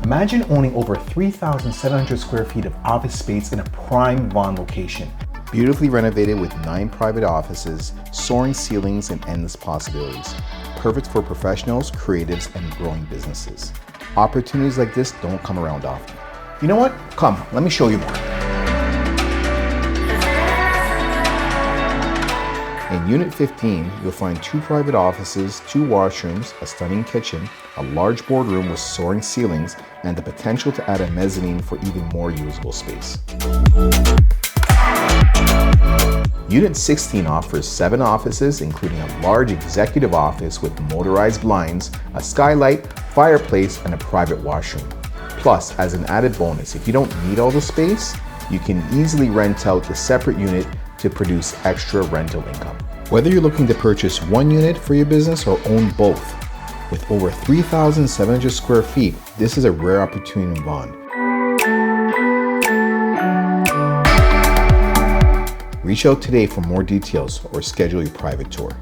Imagine owning over 3,700 square feet of office space in a prime Vaughan location. Beautifully renovated with 9 private offices, soaring ceilings, and endless possibilities. Perfect for professionals, creatives, and growing businesses. Opportunities like this don't come around often. You know what? Come, let me show you more. In Unit 15, you'll find 2 private offices, 2 washrooms, a stunning kitchen, a large boardroom with soaring ceilings, and the potential to add a mezzanine for even more usable space. Unit 16 offers 7 offices, including a large executive office with motorized blinds, a skylight, fireplace, and a private washroom. Plus, as an added bonus, if you don't need all the space, you can easily rent out the separate unit to produce extra rental income. Whether you're looking to purchase one unit for your business or own both, with over 3,700 square feet, this is a rare opportunity in Vaughan. Reach out today for more details or schedule your private tour.